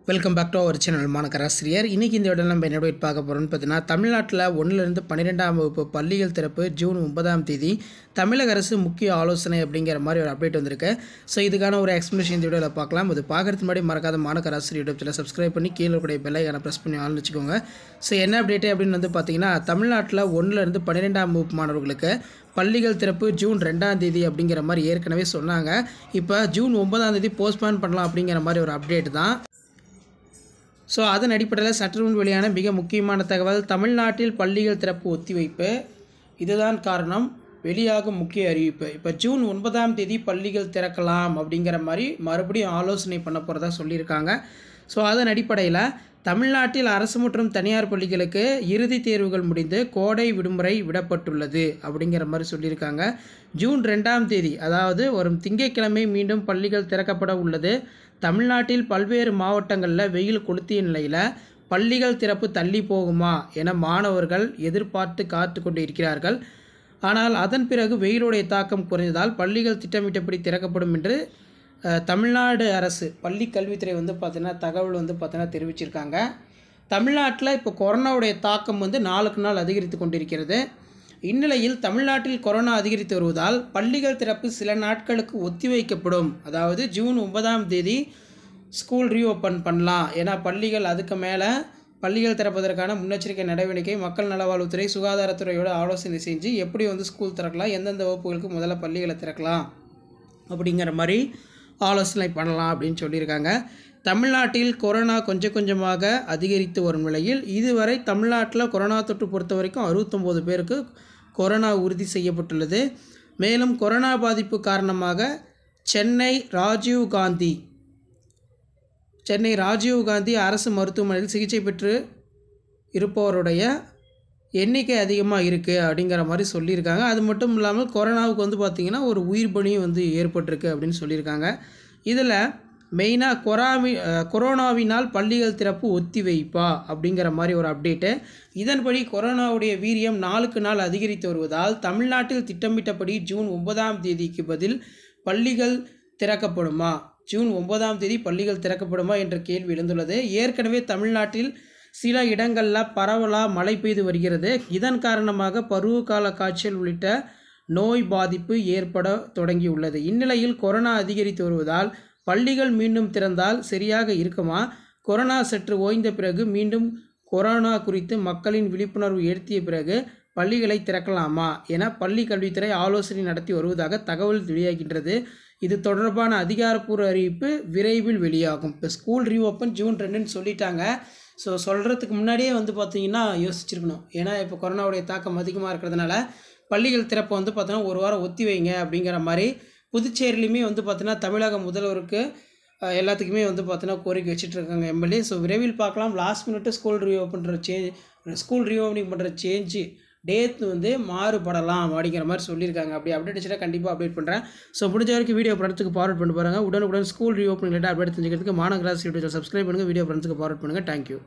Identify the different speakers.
Speaker 1: Welcome back to our channel மாணக்கராசிரியர். இன்றைக்கி இந்த வீடியோவில் நம்ம என்ன பார்க்க போகிறோம்னு பார்த்தீங்கன்னா, தமிழ்நாட்டில் 1லேருந்து 12ஆம் வகுப்பு பள்ளிகள் திறப்பு ஜூன் 9ஆம் தேதி தமிழக அரசு முக்கிய ஆலோசனை அப்படிங்கிற மாதிரி ஒரு அப்டேட் வந்திருக்கு. ஸோ இதுக்கான ஒரு எக்ஸ்ப்ளனேஷன் இந்த வீடியோவில் பார்க்கலாம். இது பார்க்குறதுக்கு முன்னாடி மறக்காத மாணக்கராசிரியர் யூடியூப் சேனல் சப்ஸ்கிரைப் பண்ணி கீழே கூடிய பெல் ஐகானை ப்ரெஸ் பண்ணி ஆள்னு வச்சுக்கோங்க. ஸோ என்ன அப்டேட்டு அப்படின்னு வந்து பார்த்தீங்கன்னா, தமிழ்நாட்டில் 1லேருந்து 12ஆம் வகுப்பு மாணவர்களுக்கு பள்ளிகள் திறப்பு ஜூன் 2ஆம் தேதி அப்படிங்கிற மாதிரி ஏற்கனவே சொன்னாங்க. இப்போ ஜூன் 9ஆம் தேதி போஸ்ட்பான் பண்ணலாம் அப்படிங்கிற மாதிரி ஒரு அப்டேட் தான். ஸோ அதன் அடிப்படையில் சற்றுமுன் வெளியான மிக முக்கியமான தகவல், தமிழ்நாட்டில் பள்ளிகள் திறப்பு ஒத்திவைப்பு. இதுதான் காரணம், வெளியாகும் முக்கிய அறிவிப்பு. இப்போ ஜூன் 9ஆம் தேதி பள்ளிகள் திறக்கலாம் அப்படிங்கிற மாதிரி மறுபடியும் ஆலோசனை பண்ண போகிறதா சொல்லியிருக்காங்க. ஸோ அதன் அடிப்படையில் தமிழ்நாட்டில் அரசு மற்றும் தனியார் பள்ளிகளுக்கு இறுதித் தேர்வுகள் முடிந்து கோடை விடுமுறை விடப்பட்டுள்ளது அப்படிங்கிற மாதிரி சொல்லியிருக்காங்க. ஜூன் 2ஆம் தேதி அதாவது வரும் திங்கட்கிழமை மீண்டும் பள்ளிகள் திறக்கப்பட உள்ளது. தமிழ்நாட்டில் பல்வேறு மாவட்டங்களில் வெயில் கொளுத்திய நிலையில் பள்ளிகள் திறப்பு தள்ளி போகுமா என மாணவர்கள் எதிர்பார்த்து காத்து கொண்டு இருக்கிறார்கள். ஆனால் அதன் பிறகு வெயிலுடைய தாக்கம் குறைந்ததால் பள்ளிகள் திட்டமிட்டபடி திறக்கப்படும் என்று தமிழ்நாடு அரசு பள்ளி கல்வித்துறை வந்து பார்த்தீங்கன்னா தகவல் தெரிவிச்சிருக்காங்க. தமிழ்நாட்டில் இப்போ கொரோனாவுடைய தாக்கம் நாளுக்கு நாள் அதிகரித்து கொண்டிருக்கிறது. இந்நிலையில் தமிழ்நாட்டில் கொரோனா அதிகரித்து வருவதால் பள்ளிகள் திறப்பு சில நாட்களுக்கு ஒத்திவைக்கப்படும். அதாவது ஜூன் 9ஆம் தேதி ஸ்கூல் ரீஓப்பன் பண்ணலாம். ஏன்னா பள்ளிகள் அதுக்கு மேலே பள்ளிகள் திறப்பதற்கான முன்னெச்சரிக்கை நடவடிக்கை மக்கள் நலவாழ்வுத்துறை சுகாதாரத்துறையோடு ஆலோசனை செஞ்சு எப்படி ஸ்கூல் திறக்கலாம், எந்தெந்த வகுப்புகளுக்கு முதல்ல பள்ளிகளை திறக்கலாம் அப்படிங்கிற மாதிரி ஆலோசனை பண்ணலாம் அப்படின்னு சொல்லியிருக்காங்க. தமிழ்நாட்டில் கொரோனா கொஞ்சம் கொஞ்சமாக அதிகரித்து வரும் நிலையில் இதுவரை தமிழ்நாட்டில் கொரோனா தொற்று பொறுத்த வரைக்கும் 69 பேருக்கு கொரோனா உறுதி செய்யப்பட்டுள்ளது. மேலும் கொரோனா பாதிப்பு காரணமாக சென்னை ராஜீவ்காந்தி அரசு மருத்துவமனையில் சிகிச்சை பெற்று இருப்பவருடைய எண்ணிக்கை அதிகமாக இருக்குது அப்படிங்கிற மாதிரி சொல்லியிருக்காங்க. அது மட்டும் இல்லாமல் கொரோனாவுக்கு பார்த்திங்கன்னா ஒரு உயிர் பலியும் ஏற்பட்டிருக்கு அப்படின்னு சொல்லியிருக்காங்க. இதில் மெயினாக கொரோனாவினால் பள்ளிகள் திறப்பு ஒத்திவைப்பா அப்படிங்கிற மாதிரி ஒரு அப்டேட்டு. இதன்படி கொரோனாவுடைய வீரியம் நாளுக்கு நாள் அதிகரித்து வருவதால் தமிழ்நாட்டில் திட்டமிட்டபடி ஜூன் 9ஆம் தேதிக்கு பதில் பள்ளிகள் திறக்கப்படுமா, ஜூன் 9ஆம் தேதி பள்ளிகள் திறக்கப்படுமா என்ற கேள்வி எழுந்துள்ளது. ஏற்கனவே தமிழ்நாட்டில் சில இடங்களில் பரவலாக மழை பெய்து வருகிறது. இதன் காரணமாக பருவகால காய்ச்சல் உள்ளிட்ட நோய் பாதிப்பு ஏற்பட தொடங்கியுள்ளது. இந்நிலையில் கொரோனா அதிகரித்து வருவதால் பள்ளிகள் மீண்டும் திறந்தால் சரியாக இருக்குமா, கொரோனா சற்று ஓய்ந்த பிறகு மீண்டும் கொரோனா குறித்து மக்களின் விழிப்புணர்வு ஏற்றிய பிறகு பள்ளிகளை திறக்கலாமா என பள்ளி கல்வித்துறை ஆலோசனை நடத்தி வருவதாக தகவல் வெளியாகின்றது. இது தொடர்பான அதிகாரப்பூர்வ அறிவிப்பு விரைவில் வெளியாகும். இப்போ ஸ்கூல் ரீஓப்பன் ஜூன் 2ன்னு சொல்லிட்டாங்க. ஸோ சொல்கிறதுக்கு முன்னாடியே பார்த்திங்கன்னா யோசிச்சிருக்கணும். ஏன்னா இப்போ கொரோனாவுடைய தாக்கம் அதிகமாக இருக்கிறதுனால பள்ளிகள் திறப்பை பார்த்தோன்னா ஒரு வாரம் ஒத்தி வைங்க அப்படிங்கிற மாதிரி புதுச்சேரியிலையுமே பார்த்தீங்கன்னா தமிழக முதல்வருக்கு எல்லாத்துக்குமே பார்த்தீங்கன்னா கோரிக்கை வச்சுட்ருக்காங்க எம்எல்ஏ. ஸோ விரைவில் பார்க்கலாம். லாஸ்ட் மினிட்டு ஸ்கூல் ரீஓப்பனிங் பண்ணுற சேஞ்சு டேட் மாறுபடலாம் அப்படிங்கிற மாதிரி சொல்லியிருக்காங்க. அப்படி அப்டேட் வச்சுட்டா கண்டிப்பாக அப்டேட் பண்ணுறேன். ஸோ முடிஞ்ச வரைக்கும் வீடியோ ஃப்ரெண்ட்ஸுக்கு ஃபார்வர்ட் பண்ணி பாருங்கள். உடனுக்குடன் ஸ்கூல் ரீஓப்பனிங் ரிலேட்டட் அப்டேட் தெரிஞ்சுக்கிறதுக்கு மாணக்கராசி யூடியூப் சப்ஸ்கிரைப் பண்ணுங்கள், வீடியோ ஃப்ரெண்ட்ஸுக்கு ஃபார்வர்ட் பண்ணுங்கள். தேங்க்யூ.